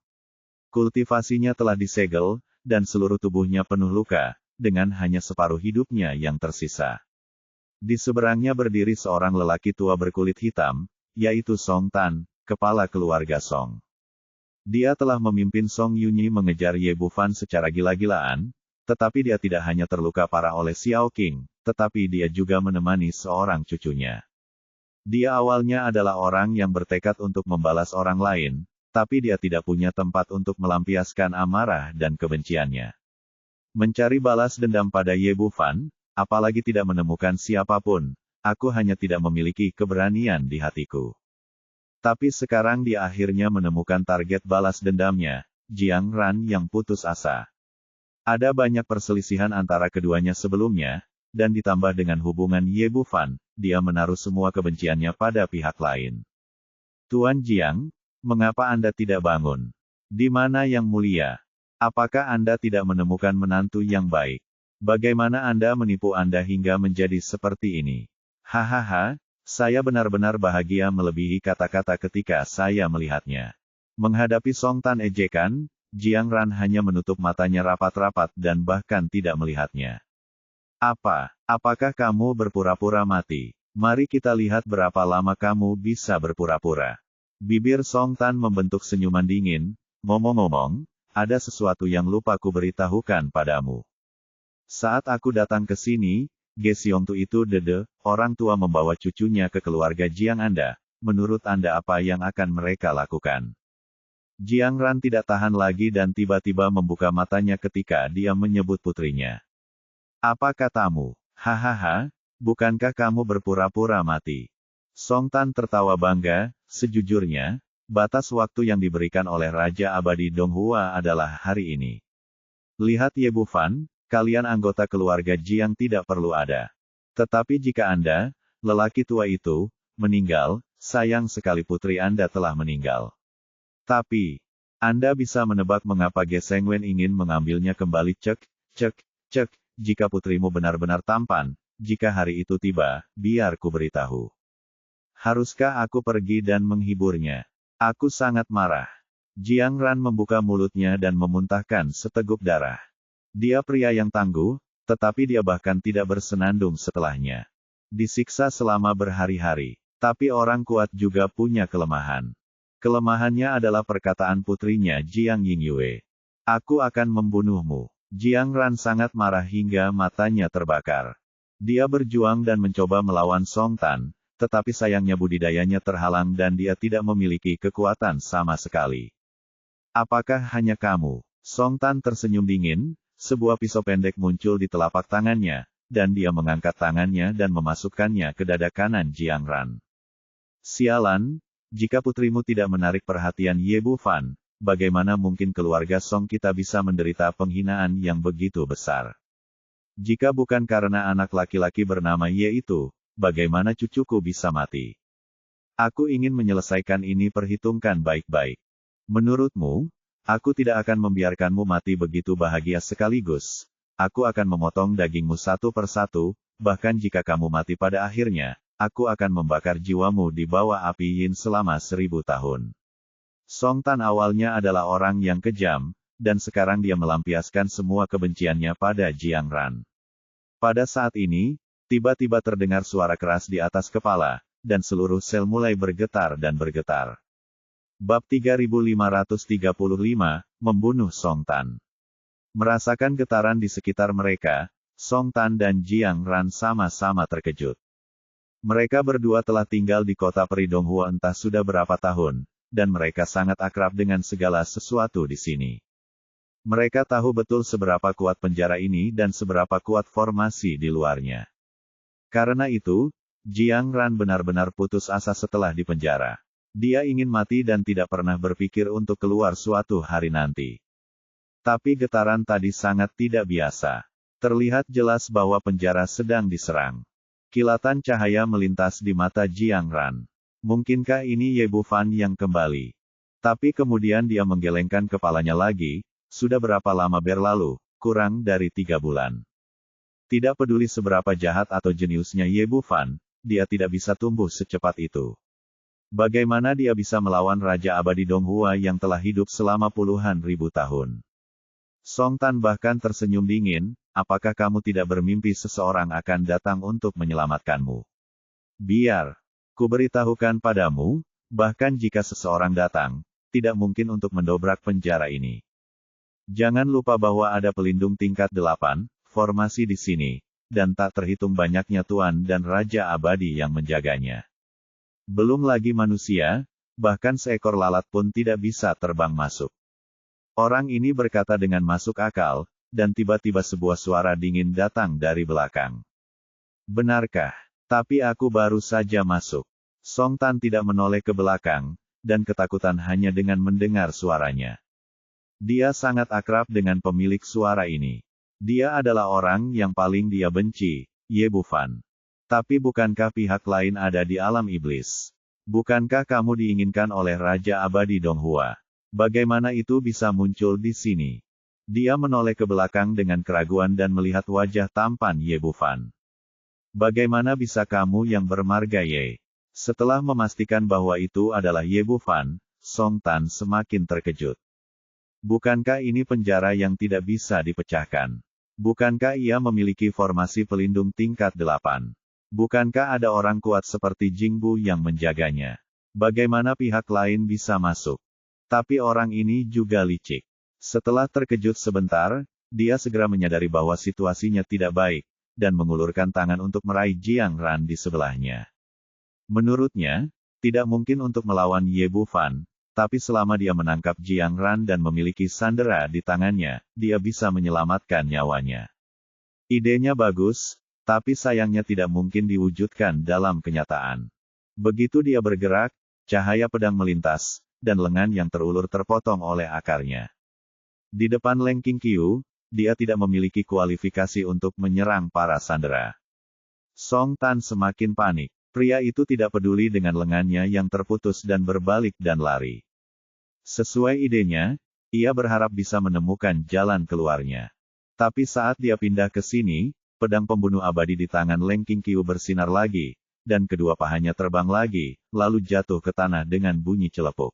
Kultivasinya telah disegel, dan seluruh tubuhnya penuh luka, dengan hanya separuh hidupnya yang tersisa. Di seberangnya berdiri seorang lelaki tua berkulit hitam, yaitu Song Tan, kepala keluarga Song. Dia telah memimpin Song Yunyi mengejar Ye Bufan secara gila-gilaan, tetapi dia tidak hanya terluka parah oleh Xiaoqing, tetapi dia juga menemani seorang cucunya. Dia awalnya adalah orang yang bertekad untuk membalas orang lain, tapi dia tidak punya tempat untuk melampiaskan amarah dan kebenciannya. Mencari balas dendam pada Ye Bufan, apalagi tidak menemukan siapapun, aku hanya tidak memiliki keberanian di hatiku. Tapi sekarang dia akhirnya menemukan target balas dendamnya, Jiang Ran yang putus asa. Ada banyak perselisihan antara keduanya sebelumnya, dan ditambah dengan hubungan Ye Bufan, dia menaruh semua kebenciannya pada pihak lain. Tuan Jiang, mengapa Anda tidak bangun? Di mana Yang Mulia? Apakah Anda tidak menemukan menantu yang baik? Bagaimana Anda menipu Anda hingga menjadi seperti ini? Hahaha. Saya benar-benar bahagia melebihi kata-kata ketika saya melihatnya. Menghadapi Song Tan ejekan, Jiang Ran hanya menutup matanya rapat-rapat dan bahkan tidak melihatnya. Apakah kamu berpura-pura mati? Mari kita lihat berapa lama kamu bisa berpura-pura. Bibir Song Tan membentuk senyuman dingin, ngomong-ngomong, ada sesuatu yang lupa ku beritahukan padamu. Saat aku datang ke sini, Ge Xiongtu itu orang tua membawa cucunya ke keluarga Jiang Anda. Menurut Anda apa yang akan mereka lakukan? Jiang Ran tidak tahan lagi dan tiba-tiba membuka matanya ketika dia menyebut putrinya. Apa katamu? Hahaha, bukankah kamu berpura-pura mati? Song Tan tertawa bangga, sejujurnya, batas waktu yang diberikan oleh Raja Abadi Donghua adalah hari ini. Lihat Ye Bufan, kalian anggota keluarga Jiang tidak perlu ada. Tetapi jika Anda, lelaki tua itu, meninggal, sayang sekali putri Anda telah meninggal. Tapi, Anda bisa menebak mengapa Geseng Wen ingin mengambilnya kembali. Cek, jika putrimu benar-benar tampan, jika hari itu tiba, biar ku beritahu. Haruskah aku pergi dan menghiburnya? Aku sangat marah. Jiang Ran membuka mulutnya dan memuntahkan seteguk darah. Dia pria yang tangguh, tetapi dia bahkan tidak bersenandung setelahnya. Disiksa selama berhari-hari. Tapi orang kuat juga punya kelemahan. Kelemahannya adalah perkataan putrinya Jiang Yingyue. Aku akan membunuhmu. Jiang Ran sangat marah hingga matanya terbakar. Dia berjuang dan mencoba melawan Song Tan, tetapi sayangnya budidayanya terhalang dan dia tidak memiliki kekuatan sama sekali. Apakah hanya kamu? Song Tan tersenyum dingin, sebuah pisau pendek muncul di telapak tangannya, dan dia mengangkat tangannya dan memasukkannya ke dada kanan Jiang Ran. Sialan, jika putrimu tidak menarik perhatian Ye Bufan, bagaimana mungkin keluarga Song kita bisa menderita penghinaan yang begitu besar? Jika bukan karena anak laki-laki bernama Ye itu, bagaimana cucuku bisa mati? Aku ingin menyelesaikan ini, perhitungkan baik-baik. Menurutmu, aku tidak akan membiarkanmu mati begitu bahagia sekaligus. Aku akan memotong dagingmu satu persatu, bahkan jika kamu mati pada akhirnya, aku akan membakar jiwamu di bawah api yin selama 1000 tahun. Song Tan awalnya adalah orang yang kejam, dan sekarang dia melampiaskan semua kebenciannya pada Jiang Ran. Pada saat ini, tiba-tiba terdengar suara keras di atas kepala, dan seluruh sel mulai bergetar dan bergetar. Bab 3535, Membunuh Song Tan. Merasakan getaran di sekitar mereka, Song Tan dan Jiang Ran sama-sama terkejut. Mereka berdua telah tinggal di kota peri Donghua entah sudah berapa tahun, dan mereka sangat akrab dengan segala sesuatu di sini. Mereka tahu betul seberapa kuat penjara ini dan seberapa kuat formasi di luarnya. Karena itu, Jiang Ran benar-benar putus asa setelah di penjara. Dia ingin mati dan tidak pernah berpikir untuk keluar suatu hari nanti. Tapi getaran tadi sangat tidak biasa. Terlihat jelas bahwa penjara sedang diserang. Kilatan cahaya melintas di mata Jiang Ran. Mungkinkah ini Ye Bufan yang kembali? Tapi kemudian dia menggelengkan kepalanya lagi. Sudah berapa lama berlalu? Kurang dari 3 bulan. Tidak peduli seberapa jahat atau jeniusnya Ye Bufan, dia tidak bisa tumbuh secepat itu. Bagaimana dia bisa melawan Raja Abadi Donghua yang telah hidup selama puluhan ribu tahun? Song Tan bahkan tersenyum dingin. Apakah kamu tidak bermimpi seseorang akan datang untuk menyelamatkanmu? Biar ku beritahukan padamu, bahkan jika seseorang datang, tidak mungkin untuk mendobrak penjara ini. Jangan lupa bahwa ada pelindung tingkat 8, formasi di sini, dan tak terhitung banyaknya tuan dan Raja Abadi yang menjaganya. Belum lagi manusia, bahkan seekor lalat pun tidak bisa terbang masuk. Orang ini berkata dengan masuk akal, dan tiba-tiba sebuah suara dingin datang dari belakang. Benarkah? Tapi aku baru saja masuk. Song Tan tidak menoleh ke belakang, dan ketakutan hanya dengan mendengar suaranya. Dia sangat akrab dengan pemilik suara ini. Dia adalah orang yang paling dia benci, Ye Bufan. Tapi bukankah pihak lain ada di alam iblis? Bukankah kamu diinginkan oleh Raja Abadi Donghua? Bagaimana itu bisa muncul di sini? Dia menoleh ke belakang dengan keraguan dan melihat wajah tampan Ye Bufan. Bagaimana bisa kamu yang bermarga Ye? Setelah memastikan bahwa itu adalah Ye Bufan, Song Tan semakin terkejut. Bukankah ini penjara yang tidak bisa dipecahkan? Bukankah ia memiliki formasi pelindung tingkat 8? Bukankah ada orang kuat seperti Jingbu yang menjaganya? Bagaimana pihak lain bisa masuk? Tapi orang ini juga licik. Setelah terkejut sebentar, dia segera menyadari bahwa situasinya tidak baik, dan mengulurkan tangan untuk meraih Jiang Ran di sebelahnya. Menurutnya, tidak mungkin untuk melawan Ye Bufan, tapi selama dia menangkap Jiang Ran dan memiliki sandera di tangannya, dia bisa menyelamatkan nyawanya. Idenya bagus, tapi sayangnya tidak mungkin diwujudkan dalam kenyataan. Begitu dia bergerak, cahaya pedang melintas, dan lengan yang terulur terpotong oleh akarnya. Di depan Leng Qingqiu, dia tidak memiliki kualifikasi untuk menyerang para sandera. Song Tan semakin panik. Pria itu tidak peduli dengan lengannya yang terputus dan berbalik dan lari. Sesuai idenya, ia berharap bisa menemukan jalan keluarnya. Tapi saat dia pindah ke sini, pedang pembunuh abadi di tangan Leng Qingqiu bersinar lagi, dan kedua pahanya terbang lagi, lalu jatuh ke tanah dengan bunyi celepuk.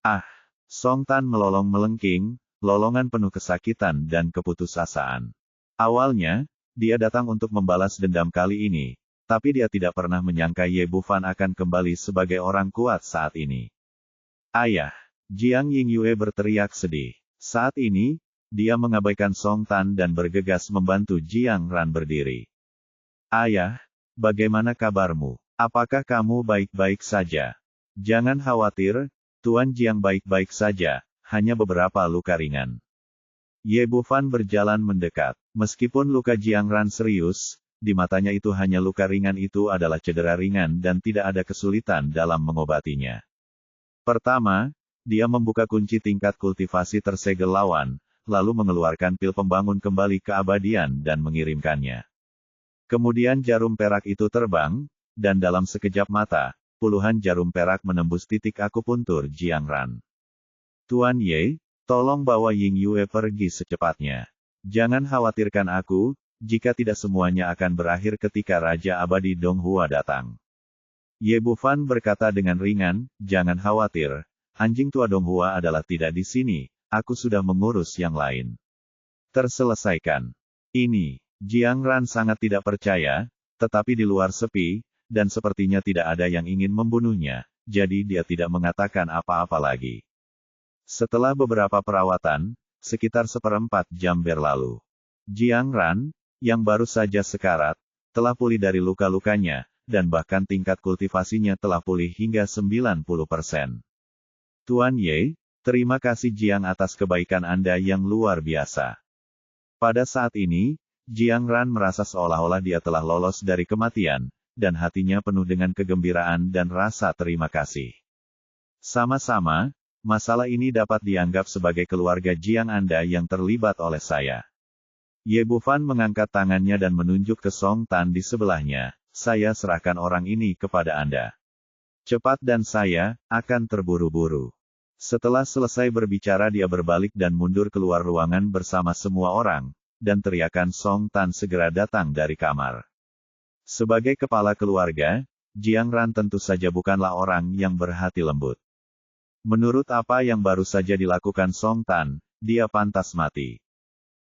Ah! Song Tan melolong melengking, lolongan penuh kesakitan dan keputusasaan. Awalnya, dia datang untuk membalas dendam kali ini, tapi dia tidak pernah menyangka Ye Bufan akan kembali sebagai orang kuat saat ini. Ayah! Jiang Yingyue berteriak sedih. Saat ini, dia mengabaikan Song Tan dan bergegas membantu Jiang Ran berdiri. Ayah, bagaimana kabarmu? Apakah kamu baik-baik saja? Jangan khawatir, Tuan Jiang baik-baik saja, hanya beberapa luka ringan. Ye Bufan berjalan mendekat. Meskipun luka Jiang Ran serius, di matanya itu hanya luka ringan itu adalah cedera ringan dan tidak ada kesulitan dalam mengobatinya. Pertama, dia membuka kunci tingkat kultivasi tersegel lawan, lalu mengeluarkan pil pembangun kembali keabadian dan mengirimkannya. Kemudian jarum perak itu terbang, dan dalam sekejap mata, puluhan jarum perak menembus titik akupuntur Jiang Ran. Tuan Ye, tolong bawa Yingyue pergi secepatnya. Jangan khawatirkan aku, jika tidak semuanya akan berakhir ketika Raja Abadi Donghua datang. Ye Bufan berkata dengan ringan, jangan khawatir, anjing tua Donghua adalah tidak di sini, aku sudah mengurus yang lain. Terselesaikan. Ini, Jiang Ran sangat tidak percaya, tetapi di luar sepi, dan sepertinya tidak ada yang ingin membunuhnya, jadi dia tidak mengatakan apa-apa lagi. Setelah beberapa perawatan, sekitar 1/4 jam berlalu. Jiang Ran, yang baru saja sekarat, telah pulih dari luka-lukanya, dan bahkan tingkat kultivasinya telah pulih hingga 90%. Tuan Ye, terima kasih Jiang atas kebaikan Anda yang luar biasa. Pada saat ini, Jiang Ran merasa seolah-olah dia telah lolos dari kematian, dan hatinya penuh dengan kegembiraan dan rasa terima kasih. Sama-sama, masalah ini dapat dianggap sebagai keluarga Jiang Anda yang terlibat oleh saya. Ye Bufan mengangkat tangannya dan menunjuk ke Song Tan di sebelahnya, saya serahkan orang ini kepada Anda. Cepat dan saya akan terburu-buru. Setelah selesai berbicara dia berbalik dan mundur keluar ruangan bersama semua orang, dan teriakan Song Tan segera datang dari kamar. Sebagai kepala keluarga, Jiang Ran tentu saja bukanlah orang yang berhati lembut. Menurut apa yang baru saja dilakukan Song Tan, dia pantas mati.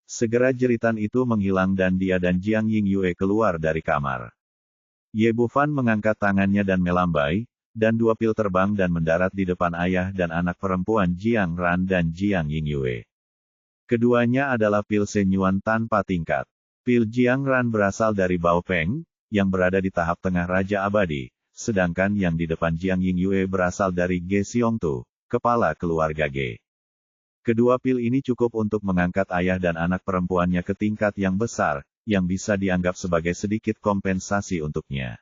Segera jeritan itu menghilang dan dia dan Jiang Yingyue keluar dari kamar. Ye Bufan mengangkat tangannya dan melambai, dan 2 pil terbang dan mendarat di depan ayah dan anak perempuan Jiang Ran dan Jiang Yingyue. Keduanya adalah pil senyuan tanpa tingkat. Pil Jiang Ran berasal dari Bao Peng, yang berada di tahap tengah Raja Abadi, sedangkan yang di depan Jiang Yingyue berasal dari Ge Xiongtu, kepala keluarga Ge. Kedua pil ini cukup untuk mengangkat ayah dan anak perempuannya ke tingkat yang besar, yang bisa dianggap sebagai sedikit kompensasi untuknya.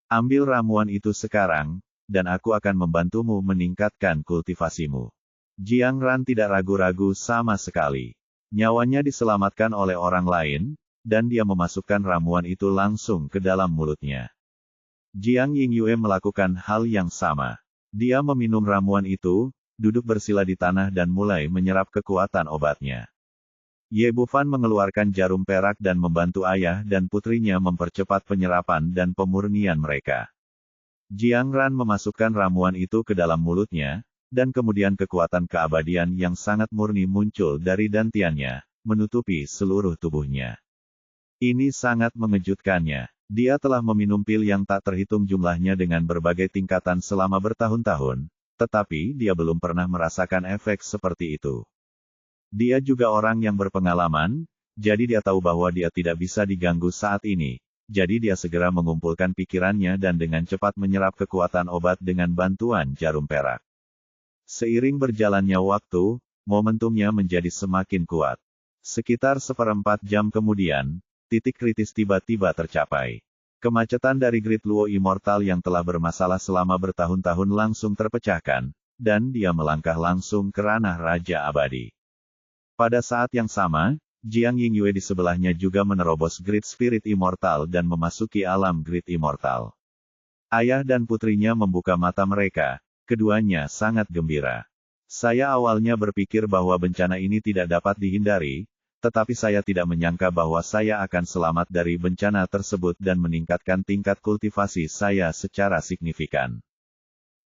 Ambil ramuan itu sekarang, dan aku akan membantumu meningkatkan kultivasimu. Jiang Ran tidak ragu-ragu sama sekali. Nyawanya diselamatkan oleh orang lain, dan dia memasukkan ramuan itu langsung ke dalam mulutnya. Jiang Yingyue melakukan hal yang sama. Dia meminum ramuan itu, duduk bersila di tanah dan mulai menyerap kekuatan obatnya. Ye Bufan mengeluarkan jarum perak dan membantu ayah dan putrinya mempercepat penyerapan dan pemurnian mereka. Jiang Ran memasukkan ramuan itu ke dalam mulutnya, dan kemudian kekuatan keabadian yang sangat murni muncul dari dantiannya, menutupi seluruh tubuhnya. Ini sangat mengejutkannya. Dia telah meminum pil yang tak terhitung jumlahnya dengan berbagai tingkatan selama bertahun-tahun, tetapi dia belum pernah merasakan efek seperti itu. Dia juga orang yang berpengalaman, jadi dia tahu bahwa dia tidak bisa diganggu saat ini, jadi dia segera mengumpulkan pikirannya dan dengan cepat menyerap kekuatan obat dengan bantuan jarum perak. Seiring berjalannya waktu, momentumnya menjadi semakin kuat. Sekitar 1/4 jam kemudian, titik kritis tiba-tiba tercapai. Kemacetan dari Great Luo Immortal yang telah bermasalah selama bertahun-tahun langsung terpecahkan, dan dia melangkah langsung ke ranah Raja Abadi. Pada saat yang sama, Jiang Yingyue di sebelahnya juga menerobos Great Spirit Immortal dan memasuki alam Great Immortal. Ayah dan putrinya membuka mata mereka, keduanya sangat gembira. Saya awalnya berpikir bahwa bencana ini tidak dapat dihindari, tetapi saya tidak menyangka bahwa saya akan selamat dari bencana tersebut dan meningkatkan tingkat kultivasi saya secara signifikan.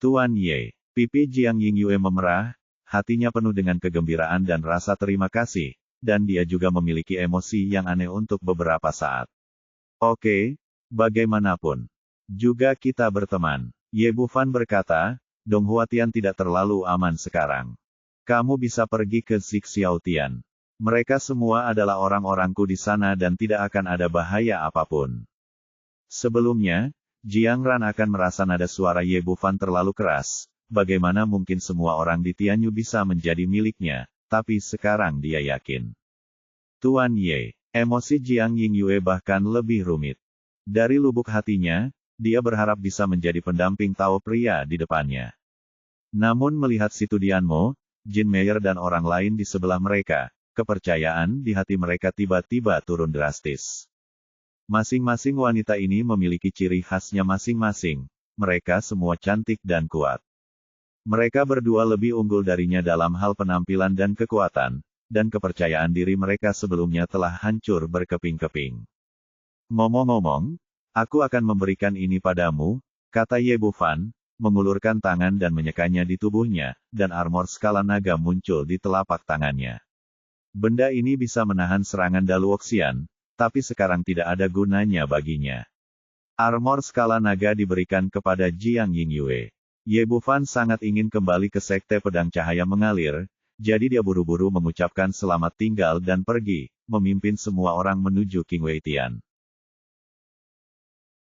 Tuan Ye, pipi Jiang Yingyue memerah, hatinya penuh dengan kegembiraan dan rasa terima kasih, dan dia juga memiliki emosi yang aneh untuk beberapa saat. Oke, bagaimanapun. Juga kita berteman. Ye Bufan berkata, Dong Huatian tidak terlalu aman sekarang. Kamu bisa pergi ke Xiaotian. Mereka semua adalah orang-orangku di sana dan tidak akan ada bahaya apapun. Sebelumnya, Jiang Ran akan merasa nada suara Ye Bufan terlalu keras. Bagaimana mungkin semua orang di Tianyu bisa menjadi miliknya, tapi sekarang dia yakin. Tuan Ye, emosi Jiang Yingyue bahkan lebih rumit. Dari lubuk hatinya, dia berharap bisa menjadi pendamping Tao pria di depannya. Namun melihat Situ Dianmo, Jin Meyer dan orang lain di sebelah mereka, kepercayaan di hati mereka tiba-tiba turun drastis. Masing-masing wanita ini memiliki ciri khasnya masing-masing. Mereka semua cantik dan kuat. Mereka berdua lebih unggul darinya dalam hal penampilan dan kekuatan, dan kepercayaan diri mereka sebelumnya telah hancur berkeping-keping. Ngomong-ngomong, aku akan memberikan ini padamu, kata Ye Bufan, mengulurkan tangan dan menyekanya di tubuhnya, dan armor skala naga muncul di telapak tangannya. Benda ini bisa menahan serangan Daluoxian, tapi sekarang tidak ada gunanya baginya. Armor skala naga diberikan kepada Jiang Yingyue. Ye Bufan sangat ingin kembali ke Sekte Pedang Cahaya Mengalir, jadi dia buru-buru mengucapkan selamat tinggal dan pergi, memimpin semua orang menuju Qingwei Tian.